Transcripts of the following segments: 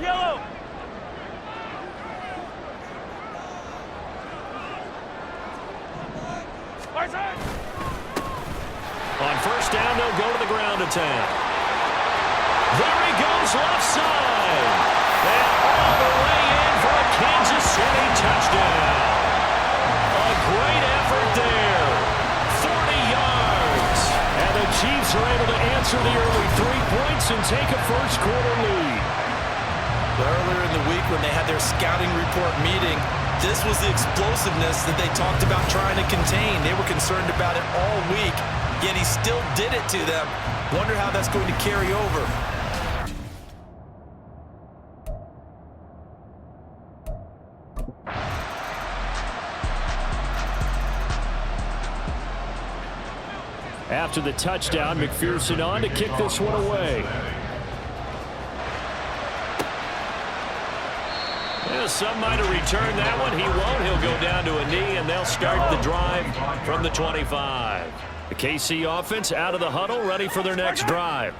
Yellow. On first down, they'll go to the ground attack. There he goes, left side. And all the way in for a Kansas City touchdown. A great effort there. 40 yards. And the Chiefs are able to answer the early 3 points and take a first-quarter lead. Earlier in the week when they had their scouting report meeting, this was the explosiveness that they talked about trying to contain. They were concerned about it all week, yet he still did it to them. Wonder how that's going to carry over. After the touchdown, McPherson on to kick this one away. Yeah, some might have returned that one. He won't. He'll go down to a knee, and they'll start the drive from the 25. The KC offense out of the huddle, ready for their next drive.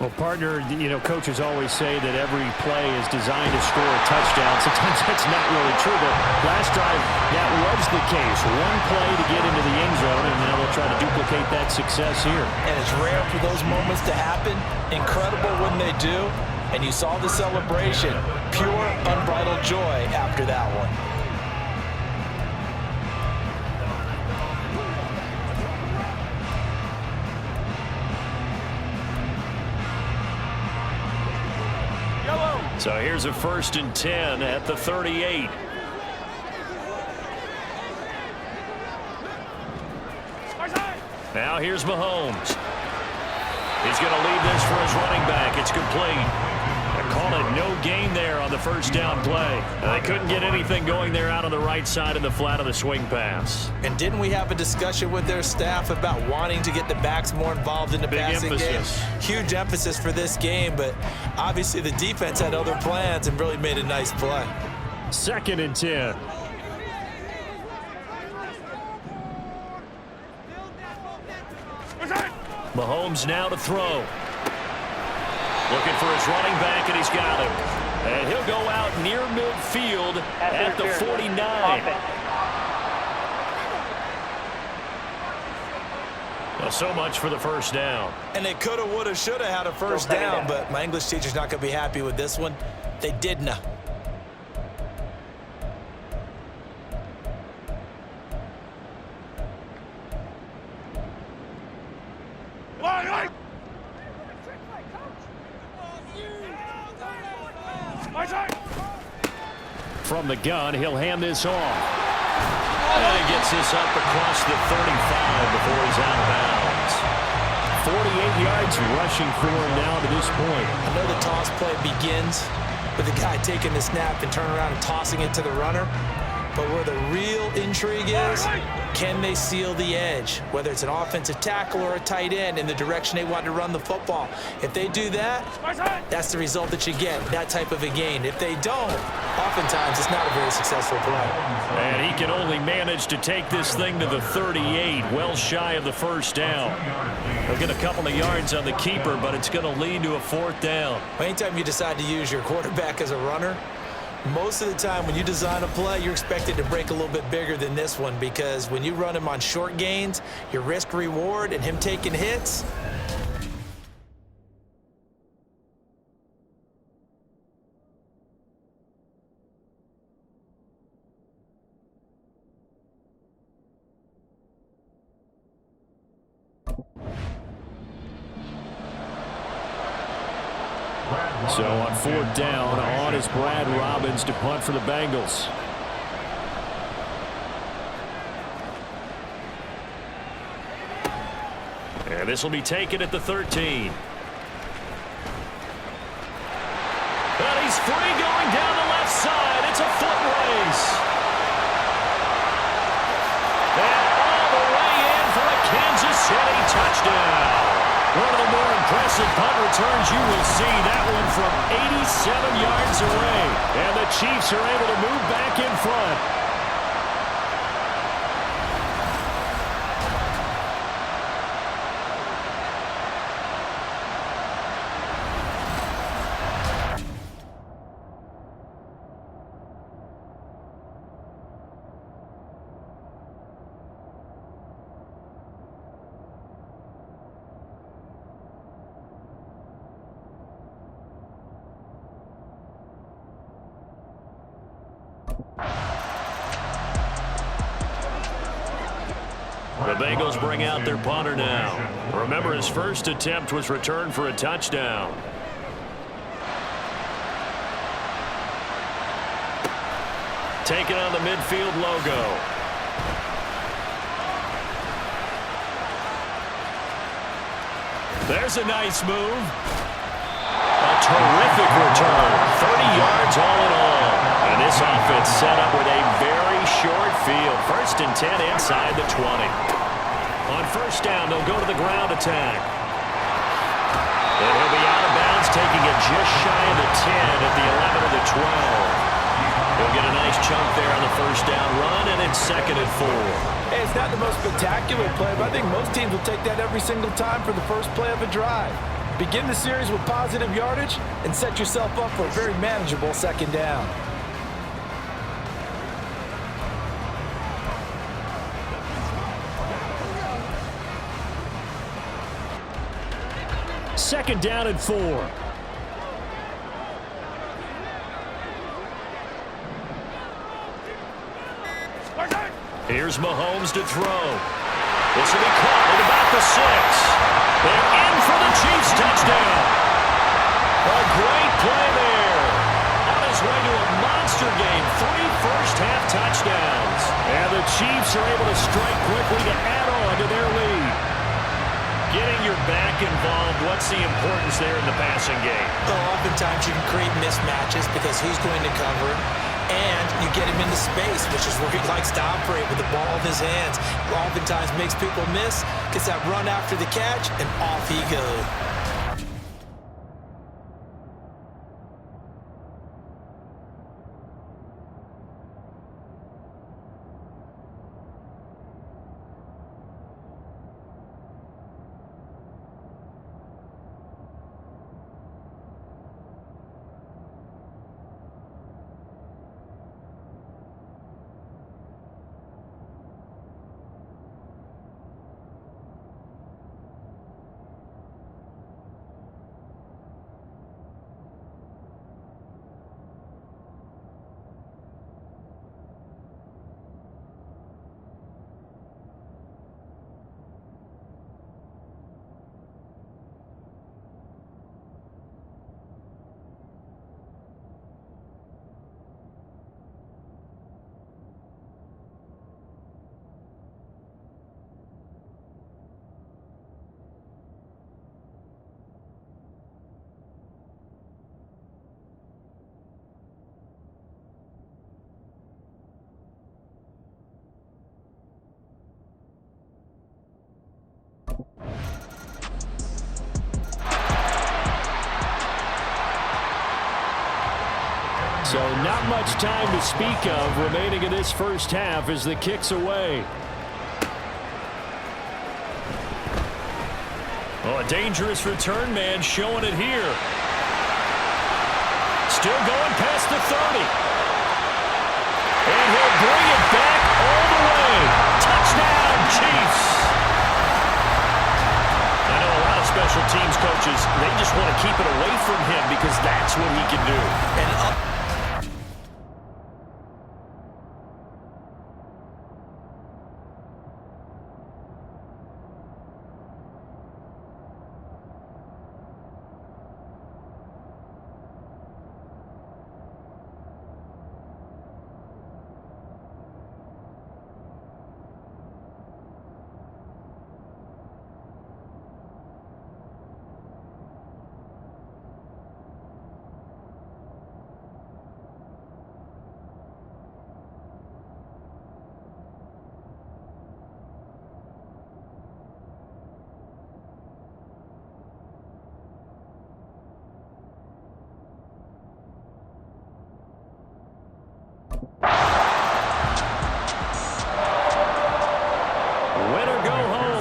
Well, partner, coaches always say that every play is designed to score a touchdown. Sometimes that's not really true, but last drive, that was the case. One play to get into the end zone, and now they'll try to duplicate that success here. And it's rare for those moments to happen. Incredible when they do. And you saw the celebration. Pure, unbridled joy after that one. So here's a 1st and 10 at the 38. Now here's Mahomes. He's going to lead this for his running back. It's complete. They call it no gain there on the first down play. They couldn't get anything going there out on the right side of the flat of the swing pass. And didn't we have a discussion with their staff about wanting to get the backs more involved in the passing game? Huge emphasis for this game, but obviously the defense had other plans and really made a nice play. 2nd and 10. Mahomes now to throw. Looking for his running back, and he's got him. And he'll go out near midfield at the 49. Well, so much for the first down. And they coulda, woulda, shoulda had a first down, but my English teacher's not going to be happy with this one. They didn't. From the gun, he'll hand this off. And he gets this up across the 35 before he's out of bounds. 48 yards rushing for him now to this point. I know the toss play begins with the guy taking the snap and turning around and tossing it to the runner. But where the real intrigue is, can they seal the edge? Whether it's an offensive tackle or a tight end in the direction they want to run the football. If they do that, that's the result that you get, that type of a gain. If they don't, oftentimes it's not a very successful play. And he can only manage to take this thing to the 38, well shy of the first down. He'll get a couple of yards on the keeper, but it's going to lead to a 4th down. Anytime you decide to use your quarterback as a runner, most of the time when you design a play, you're expected to break a little bit bigger than this one, because when you run him on short gains, your risk-reward and him taking hits, so on 4th down, on is Brad Robbins to punt for the Bengals. And this will be taken at the 13. And he's free going down the left side. It's a foot race. And all the way in for a Kansas City touchdown. One of the more impressive punt returns you will see. That one from 87 yards away. And the Chiefs are able to move back in front. The Bengals bring out their punter now. Remember, his first attempt was returned for a touchdown. Taking on the midfield logo. There's a nice move. A terrific return. 30 yards all in all. And this offense set up with a very short field. 1st and 10 inside the 20. On 1st down, they'll go to the ground attack. And he'll be out of bounds, taking it just shy of the 10 at the 11 of the 12. He'll get a nice chunk there on the 1st down run, and it's 2nd and 4. Hey, it's not the most spectacular play, but I think most teams will take that every single time for the first play of a drive. Begin the series with positive yardage and set yourself up for a very manageable 2nd down. Second down and 4. Here's Mahomes to throw. This will be caught at about the 6. They're in for the Chiefs touchdown. A great play there. On his way to a monster game. 3 first-half touchdowns. And the Chiefs are able to strike quickly to add on to their lead. Getting your back involved, what's the importance there in the passing game? Oh, oftentimes you can create mismatches because who's going to cover him? And you get him into space, which is where he likes to operate with the ball in his hands. Oftentimes makes people miss, gets that run after the catch, and off he goes. So not much time to speak of remaining in this first half as the kick's away. Oh, a dangerous return man showing it here. Still going past the 30. And he'll bring it back all the way. Touchdown, Chiefs. I know a lot of special teams coaches, they just want to keep it away from him because that's what he can do. And up.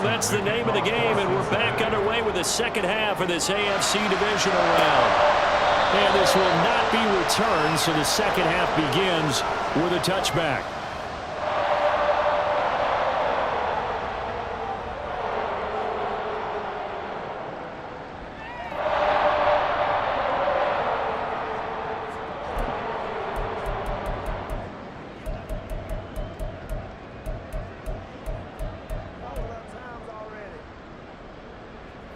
That's the name of the game, and we're back underway with the second half of this AFC divisional round. And this will not be returned, so the second half begins with a touchback.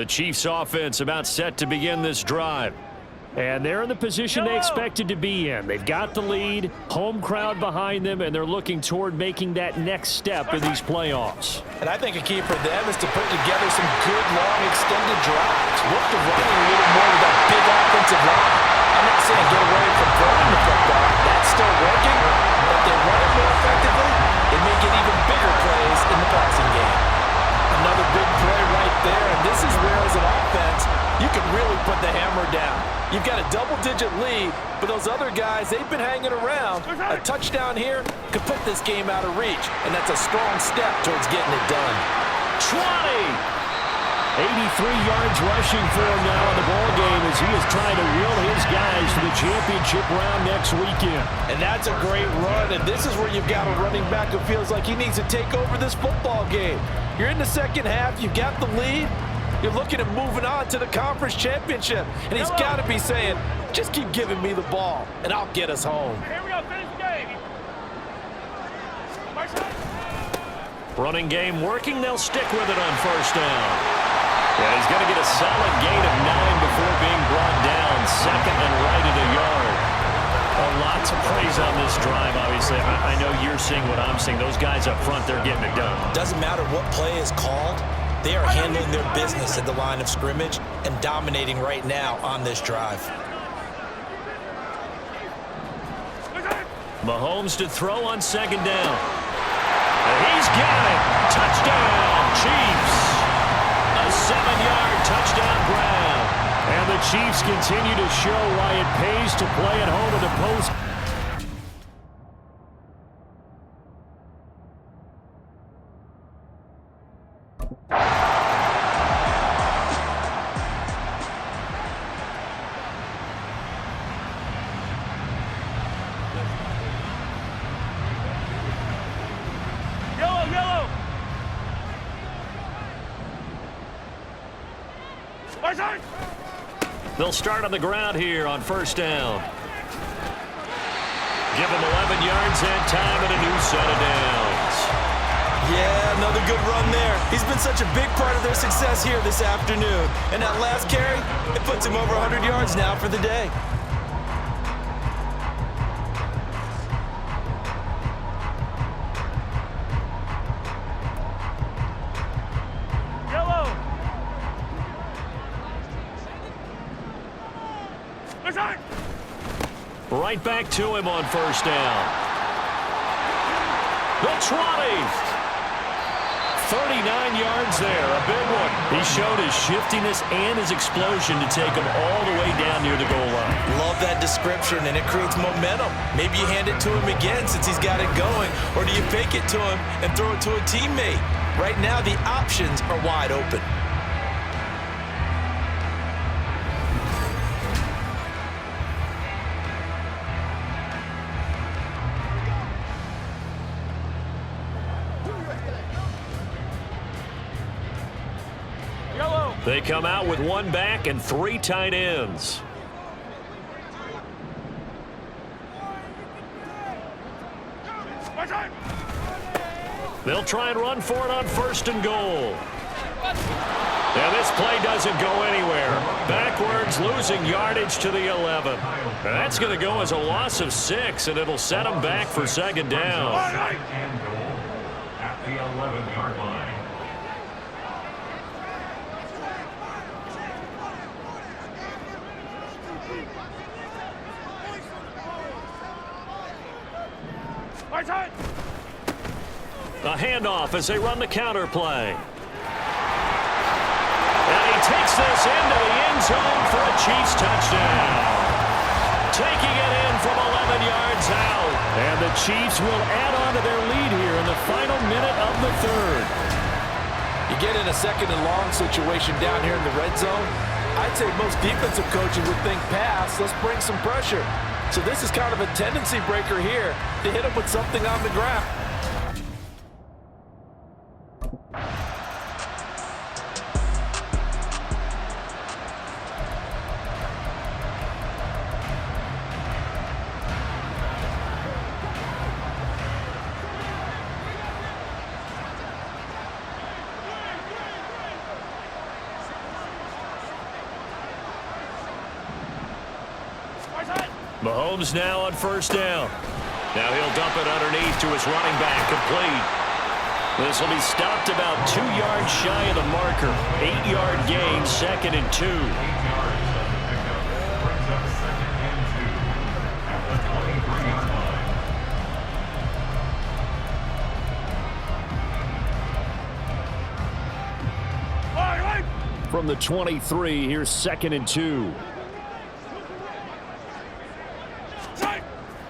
The Chiefs offense about set to begin this drive. And they're in the position they expected to be in. They've got the lead, home crowd behind them, and they're looking toward making that next step in these playoffs. And I think a key for them is to put together some good, long, extended drives. Look to running a little more with that big offensive line. I'm not saying get away from throwing the football. That's still working. But if they run it more effectively, they may get even bigger plays in the passing game. Another big play right there, and this is where, as an offense, you can really put the hammer down. You've got a double-digit lead, but those other guys, they've been hanging around. A touchdown here could put this game out of reach, and that's a strong step towards getting it done. 20! 83 yards rushing for him now in the ball game as he is trying to will his guys to the championship round next weekend. And that's a great run, and this is where you've got a running back who feels like he needs to take over this football game. You're in the second half, you've got the lead, you're looking at moving on to the conference championship, and he's got to be saying, just keep giving me the ball, and I'll get us home. Here we go, finish the game. Running game working, they'll stick with it on first down. Yeah, he's going to get a solid gain of 9 before being brought down, second and right at a yard. Well, lots of praise on this drive, obviously. I know you're seeing what I'm seeing. Those guys up front, they're getting it done. Doesn't matter what play is called. They are handling their business at the line of scrimmage and dominating right now on this drive. Mahomes to throw on second down. And he's got it. Touchdown, Chiefs. A 7-yard touchdown grab. And the Chiefs continue to show why it pays to play at home in the post. Yellow. They'll start on the ground here on first down. Give him 11 yards and time and a new set of downs. Yeah, another good run there. He's been such a big part of their success here this afternoon. And that last carry, it puts him over 100 yards now for the day. Right back to him on first down. The 20. 39 yards there, a big one. He showed his shiftiness and his explosion to take him all the way down near the goal line. Love that description, and it creates momentum. Maybe you hand it to him again since he's got it going, or do you fake it to him and throw it to a teammate? Right now, the options are wide open. They come out with one back and 3 tight ends. They'll try and run for it on first and goal. Now this play doesn't go anywhere. Backwards, losing yardage to the 11. Now that's going to go as a loss of 6, and it'll set them back for second down. At the 11-yard line. A handoff as they run the counter play. And he takes this into the end zone for a Chiefs touchdown. Taking it in from 11 yards out. And the Chiefs will add on to their lead here in the final minute of the third. You get in a second and long situation down here in the red zone, I'd say most defensive coaches would think pass, let's bring some pressure. So this is kind of a tendency breaker here to hit him with something on the ground. Mahomes now on first down. Now he'll dump it underneath to his running back, complete. This will be stopped about 2 yards shy of the marker. 8-yard gain, 2nd and 2. From the 23, here's 2nd and 2.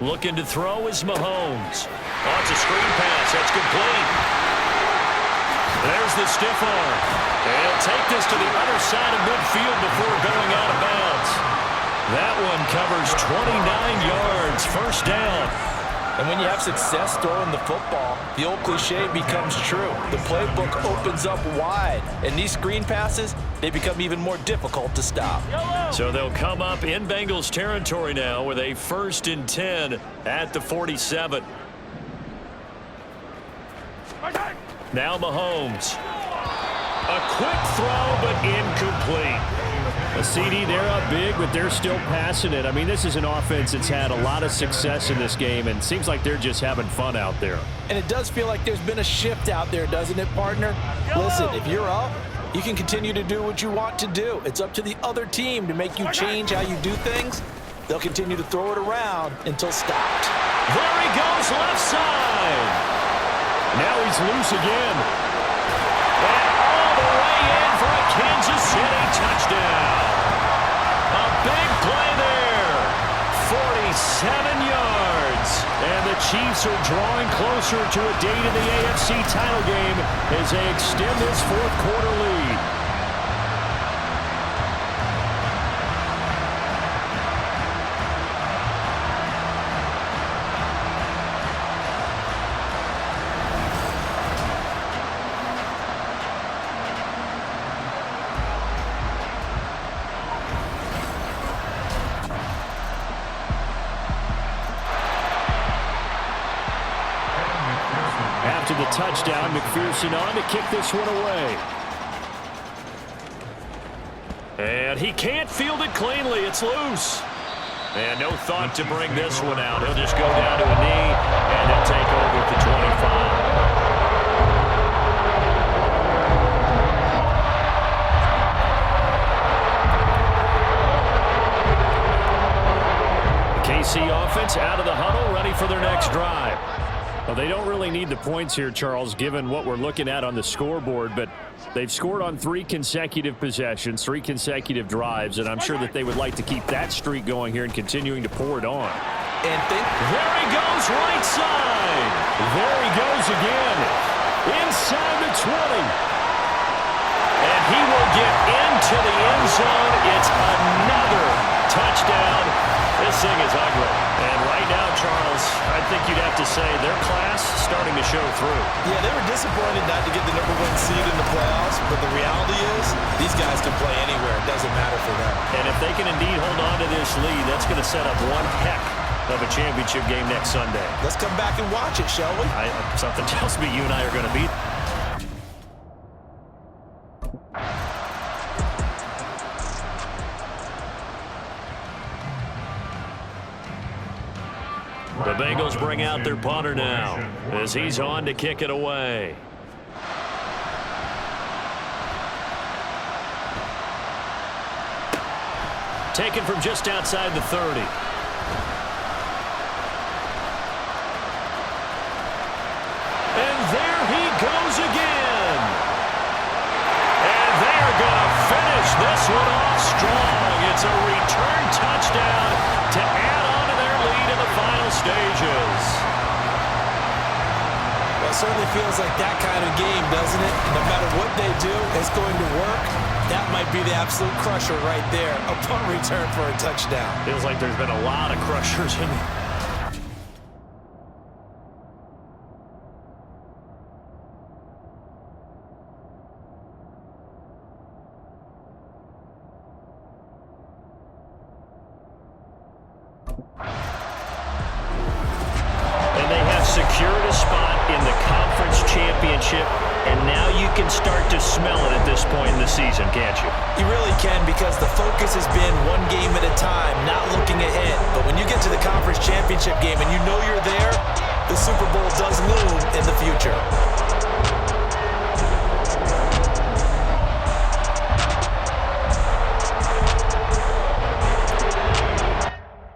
Looking to throw is Mahomes. Oh, it's a screen pass. That's complete. There's the stiff arm. And he'll take this to the other side of midfield before going out of bounds. That one covers 29 yards. First down. And when you have success throwing the football, the old cliche becomes true. The playbook opens up wide. And these screen passes, they become even more difficult to stop. So they'll come up in Bengals territory now with a 1st and 10 at the 47. Now Mahomes. A quick throw, but incomplete. A CD, they're up big, but they're still passing it. I mean, this is an offense that's had a lot of success in this game, and it seems like they're just having fun out there. And it does feel like there's been a shift out there, doesn't it, partner? Listen, if you're up, you can continue to do what you want to do. It's up to the other team to make you change how you do things. They'll continue to throw it around until stopped. There he goes, left side. Now he's loose again. And all the way in for a Kansas City touchdown. A big play there. 47 yards. And the Chiefs are drawing closer to a date in the AFC title game as they extend this 4th quarter lead. After the touchdown, McPherson on to kick this one away. And he can't field it cleanly. It's loose. And no thought to bring this one out. He'll just go down to a knee, and he'll take over at the 25. KC offense out of the huddle, ready for their next drive. Well, they don't really need the points here, Charles, given what we're looking at on the scoreboard, but they've scored on 3 consecutive possessions, 3 consecutive drives, and I'm sure that they would like to keep that streak going here and continuing to pour it on. And there he goes, right side. There he goes again. Inside the 20. And he will get into the end zone. It's another touchdown. This thing is ugly. And right now, Charles, I think you'd have to say their class starting to show through. Yeah, they were disappointed not to get the #1 seed in the playoffs, but the reality is these guys can play anywhere. It doesn't matter for them. And if they can indeed hold on to this lead, that's going to set up one heck of a championship game next Sunday. Let's come back and watch it, shall we? Something tells me you and I are going to beat. The Bengals bring out their punter now as he's on to kick it away. Taken from just outside the 30. And there he goes again. And they're going to finish this one off strong. It's a return touchdown to add on to their lead in the final stages. Well, it certainly feels like that kind of game, doesn't it? No matter what they do, it's going to work. That might be the absolute crusher right there. A punt return for a touchdown. Feels like there's been a lot of crushers in it. And they have secured a spot in the conference championship, and now you can start to smell it at this point in the season, can't you? You really can, because the focus has been one game at a time, not looking ahead. But when you get to the conference championship game and you know you're there, the Super Bowl does loom in the future.